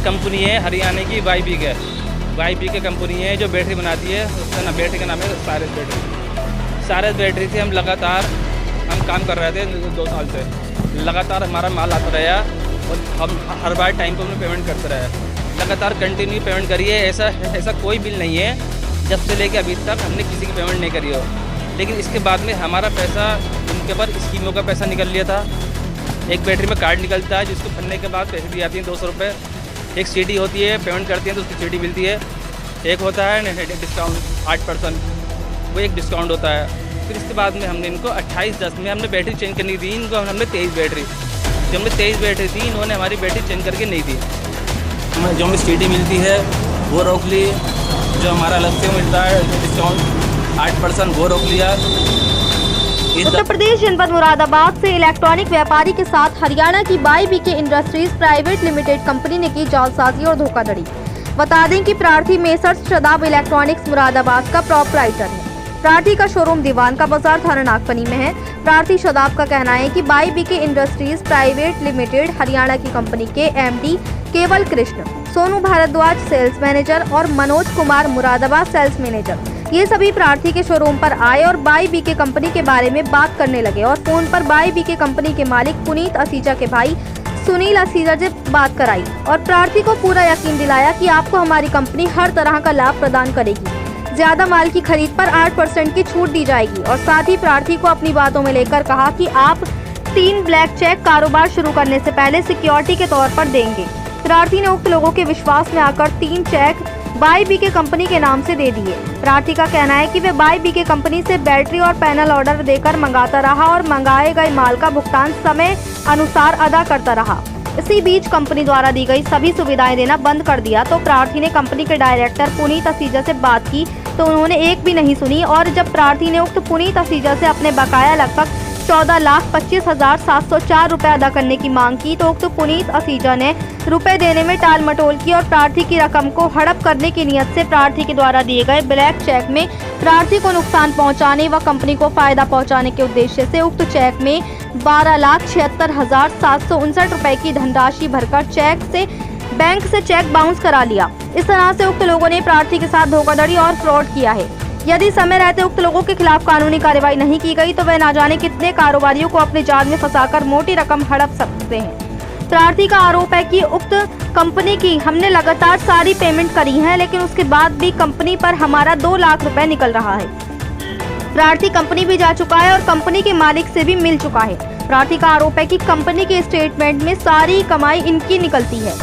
Company है हरियाणा की YBK company है जो बैटरी बनाती है। उसका नाम बैटरी का नाम है सारस बैटरी। सारस बैटरी से हम लगातार काम कर रहे थे 2 साल से। लगातार हमारा माल आता रहा और हम हर बार टाइम पर उन्हें पेमेंट करते रहे। लगातार कंटिन्यू पेमेंट करी है। ऐसा कोई बिल नहीं है जब से लेके अभी तक हमने किसी की पेमेंट नहीं करी हो। लेकिन इसके बाद में हमारा पैसा उनके ऊपर स्कीमों का पैसा निकल लिया था। एक बैटरी में कार्ड निकलता है जिसको भरने के बाद पैसे दी जाती हैं 200 रुपये। एक CD होती है, पेमेंट करती हैं तो उसकी CD मिलती है। एक होता है डिस्काउंट 8%, वो एक डिस्काउंट होता है। फिर इसके बाद में हमने इनको 28/10 में हमने बैटरी चेंज करनी दी। इनको हमने 23 बैटरी, जो हमने 23 बैटरी थी इन्होंने हमारी बैटरी चेंज करके नहीं दी। जो हमें CD मिलती है वो रोक ली, जो हमारा अलग से मिलता है डिस्काउंट 8% वो रोक लिया। उत्तर प्रदेश जनपद मुरादाबाद से इलेक्ट्रॉनिक व्यापारी के साथ हरियाणा की YBK industries private limited company ने की जालसाजी और धोखाधड़ी। बता दें कि प्रार्थी मेसर्स शदाब इलेक्ट्रॉनिक्स मुरादाबाद का प्रोपराइटर है। प्रार्थी का शोरूम दीवान का बाजार थाना नागफनी में है। प्रार्थी शदाब का कहना है कि YBK industries private limited Haryana की कंपनी के MD केवल कृष्ण, सोनू भारद्वाज सेल्स मैनेजर और मनोज कुमार मुरादाबाद सेल्स मैनेजर, ये सभी प्रार्थी के शोरूम पर आए और YBK कंपनी के बारे में बात करने लगे और फोन पर YBK कंपनी के मालिक पुनीत असीजा के भाई सुनील असीजा से बात कराई और प्रार्थी को पूरा यकीन दिलाया कि आपको हमारी कंपनी हर तरह का लाभ प्रदान करेगी। ज्यादा माल की खरीद पर 8% की छूट दी जाएगी और साथ ही प्रार्थी को अपनी बातों में लेकर कहा कि आप 3 ब्लैक चेक कारोबार शुरू करने से पहले सिक्योरिटी के तौर पर देंगे। प्रार्थी ने उक्त लोगों के विश्वास में आकर 3 चेक YBK कंपनी के नाम से दे दिए। प्रार्थी का कहना है कि वे YBK कंपनी से बैटरी और पैनल ऑर्डर देकर मंगाता रहा और मंगाए गए माल का भुगतान समय अनुसार अदा करता रहा। इसी बीच कंपनी द्वारा दी गई सभी सुविधाएं देना बंद कर दिया तो प्रार्थी ने कंपनी के डायरेक्टर पुनीत असीजा से बात की तो उन्होंने एक भी नहीं सुनी और जब प्रार्थी ने उक्त पुनीत असीजा से अपने बकाया लगभग 14,25,704 रुपए अदा करने की मांग की तो उक्त पुनीत असीजा ने रुपए देने में टाल मटोल की और प्रार्थी की रकम को हड़प करने की नियत से प्रार्थी के द्वारा दिए गए ब्लैक चेक में प्रार्थी को नुकसान पहुंचाने व कंपनी को फायदा पहुंचाने के उद्देश्य से उक्त चेक में 12,76,759 रुपए की धनराशि भरकर बैंक से चेक बाउंस करा लिया। इस तरह से उक्त लोगों ने प्रार्थी के साथ धोखाधड़ी और फ्रॉड किया है। यदि समय रहते उक्त लोगों के खिलाफ कानूनी कार्रवाई नहीं की गई तो वे न जाने कितने कारोबारियों को अपने जाल में फंसाकर मोटी रकम हड़प सकते हैं। प्रार्थी का आरोप है कि उक्त कंपनी की हमने लगातार सारी पेमेंट करी है लेकिन उसके बाद भी कंपनी पर हमारा 2 लाख रुपए निकल रहा है। प्रार्थी कंपनी भी जा चुका है और कंपनी के मालिक से भी मिल चुका है। प्रार्थी का आरोप है कि कंपनी के स्टेटमेंट में सारी कमाई इनकी निकलती है।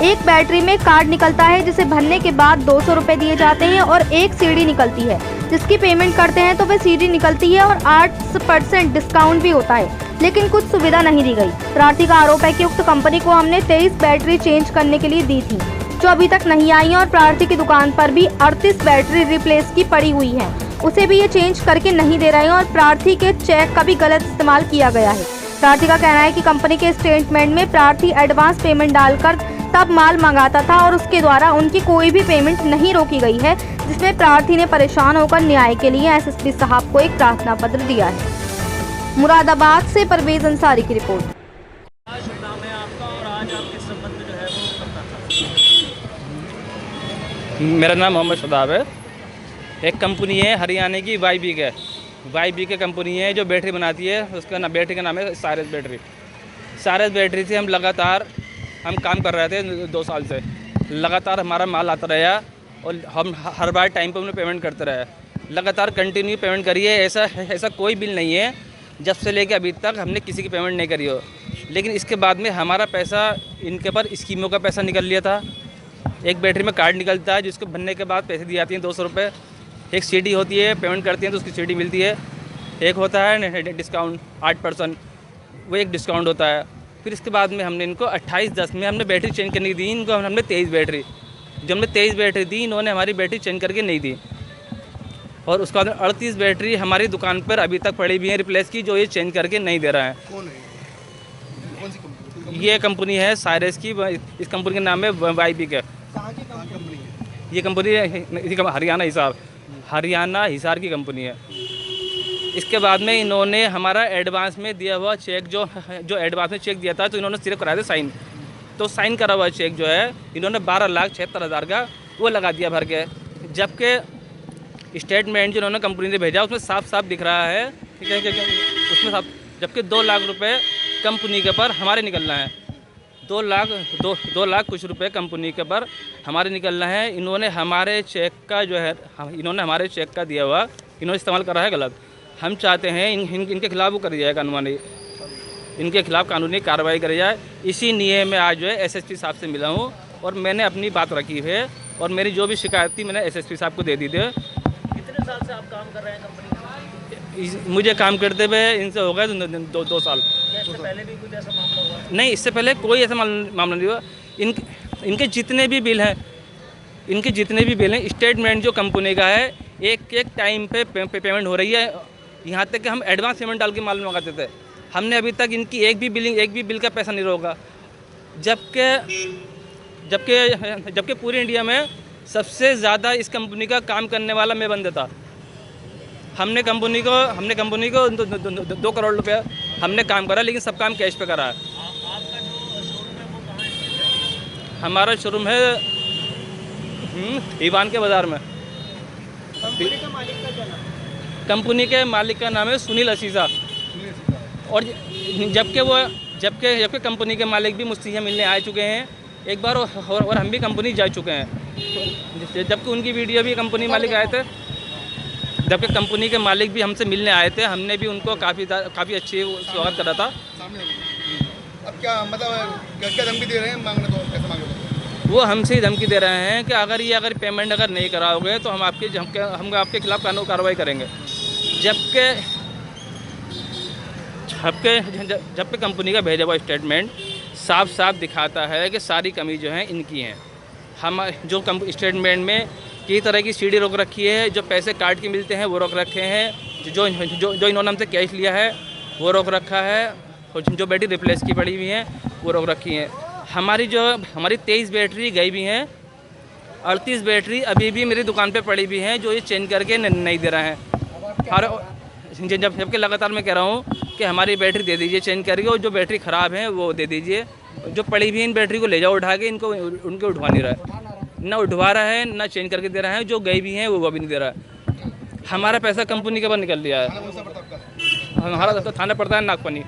एक बैटरी में कार्ड निकलता है जिसे भरने के बाद 200 रुपए दिए जाते हैं और एक CD निकलती है जिसकी पेमेंट करते हैं तो वह CD निकलती है और 8% डिस्काउंट भी होता है लेकिन कुछ सुविधा नहीं दी गई। प्रार्थी का आरोप है कि उक्त कंपनी को हमने 23 बैटरी चेंज करने के लिए दी थी जो अभी तक नहीं आई है और प्रार्थी की दुकान पर भी 38 बैटरी रिप्लेस की पड़ी हुई है, उसे भी ये चेंज करके नहीं दे रहे हैं और प्रार्थी के चेक का भी गलत इस्तेमाल किया गया है। प्रार्थी का कहना है कि कंपनी के स्टेटमेंट में प्रार्थी एडवांस पेमेंट डालकर तब माल मंगाता था और उसके द्वारा उनकी कोई भी पेमेंट नहीं रोकी गई है, जिसमें प्रार्थी ने परेशान होकर न्याय के लिए SSP साहब को एक प्रार्थना पत्र दिया है। मुरादाबाद से परवेज अंसारी की रिपोर्ट। मेरा नाम मोहम्मद शदाब है। एक कंपनी है हरियाणा की YBK कंपनी है जो बैटरी बनाती है। उसका नाम बैटरी का नाम है सारस बैटरी। सारस बैटरी से हम लगातार काम कर रहे थे 2 साल से। लगातार हमारा माल आता रहा और हम हर बार टाइम पर उन्हें पेमेंट करते रहे। लगातार कंटिन्यू पेमेंट करी है। ऐसा कोई बिल नहीं है जब से लेके अभी तक हमने किसी की पेमेंट नहीं करी हो। लेकिन इसके बाद में हमारा पैसा इनके पर स्कीमों का पैसा निकल लिया था। एक बैटरी में कार्ड निकलता है जिसको भरने के बाद पैसे दी जाती हैं 200 रुपये। एक CD होती है, पेमेंट करती हैं तो उसकी CD मिलती है। एक होता है डिस्काउंट 8%, वो एक डिस्काउंट होता है। फिर इसके बाद में हमने इनको 28/10 में हमने बैटरी चेंज करनी दी। इनको हमने 23 बैटरी, जब हमने 23 बैटरी दी इन्होंने हमारी बैटरी चेंज करके नहीं दी और उसके बाद 38 बैटरी हमारी दुकान पर अभी तक पड़ी हुई है रिप्लेस की, जो ये चेंज करके नहीं दे रहा है। कौन है? कौन सी कंपनी? ये कंपनी है साइरस की। इस कंपनी का नाम है YBK। कहाँ की कंपनी है? ये कंपनी हरियाणा हिसार की कंपनी है। इसके बाद में इन्होंने हमारा एडवांस में दिया हुआ चेक जो एडवांस में चेक दिया था तो इन्होंने सिर्फ कराए थे साइन। तो साइन करा हुआ चेक जो है इन्होंने 12,76,000 का वो लगा दिया भर के, जबकि स्टेटमेंट जो इन्होंने कंपनी ने भेजा उसमें साफ साफ दिख रहा है ठीक है कि उसमें साफ, जबकि 2 लाख रुपए कंपनी के पर हमारे निकलना है, 2 लाख कुछ रुपए कंपनी के पर हमारे निकलना है। इन्होंने हमारे चेक का जो है इन्होंने हमारे चेक का दिया हुआ इन्होंने इस्तेमाल करा है गलत। हम चाहते हैं इनके खिलाफ वो करी जाए कानूनी, इनके खिलाफ कानूनी कार्रवाई करी जाए। इसी नियम में आज जो है एसएसपी साहब से मिला हूँ और मैंने अपनी बात रखी है और मेरी जो भी शिकायत थी मैंने एसएसपी साहब को दे दी थी। कितने साल से आप काम कर रहे हैं कंपनी में? मुझे काम करते हुए इनसे हो गए 2 साल। इससे पहले भी कुछ ऐसा मामला हुआ? नहीं, इससे पहले कोई ऐसा मामला नहीं हुआ। इनके जितने भी बिल हैं स्टेटमेंट जो कंपनी का है एक टाइम पे पेमेंट हो रही है। यहाँ तक कि हम एडवांस पेमेंट डाल के माल मंगाते थे, हमने अभी तक इनकी एक भी बिल का पैसा नहीं रोका, जबकि पूरे इंडिया में सबसे ज़्यादा इस कंपनी का काम करने वाला मैं बंदा था। हमने कंपनी को 2 करोड़ रुपया हमने काम करा, लेकिन सब काम कैश पे करा है। आपका जो शोरूम है वो कहाँ है? हमारा शोरूम है ईवान के बाज़ार में। कंपनी का मालिक का क्या नाम? कंपनी के मालिक का नाम है सुनील असीजा। और जबकि कंपनी के मालिक भी मुझसे यहाँ मिलने आ चुके हैं एक बार और हम भी कंपनी जा चुके हैं। जबकि उनकी वीडियो भी कंपनी मालिक आए थे, जबकि कंपनी के मालिक भी हमसे मिलने आए थे, हमने भी उनको काफ़ी अच्छी स्वागत करा था। अब क्या मतलब क्या धमकी दे रहे हैं, मांगने तो कैसे मांगे? वो हमसे ही धमकी दे रहे हैं कि अगर पेमेंट नहीं कराओगे तो हम आपके खिलाफ कानूनी कार्रवाई करेंगे। जबकि कंपनी का भेजा हुआ स्टेटमेंट साफ साफ दिखाता है कि सारी कमी जो है इनकी है। हम जो स्टेटमेंट में कई तरह की सीडी रोक रखी है, जो पैसे काट के मिलते हैं वो रोक रखे हैं, जो इन्होंने हमसे कैश लिया है वो रोक रखा है, और जो बैटरी रिप्लेस की पड़ी हुई हैं वो रोक रखी हैं। हमारी 23 बैटरी गई भी हैं, 38 बैटरी अभी भी मेरी दुकान पे पड़ी हुई हैं, जो ये चेंज करके नहीं दे रहे हैं। और जबकि लगातार मैं कह रहा हूँ कि हमारी बैटरी दे दीजिए चेंज करके, और जो बैटरी ख़राब है वो दे दीजिए। जो पड़ी हुई इन बैटरी को ले जाओ उठा के, उनको उठवा नहीं रहा है, ना उठवा रहा है ना चेंज करके दे रहा है। जो गई भी हैं वो भी नहीं दे रहा है। हमारा पैसा कंपनी के पास निकल लिया है। हमारा थाना पड़ता है नागपनी।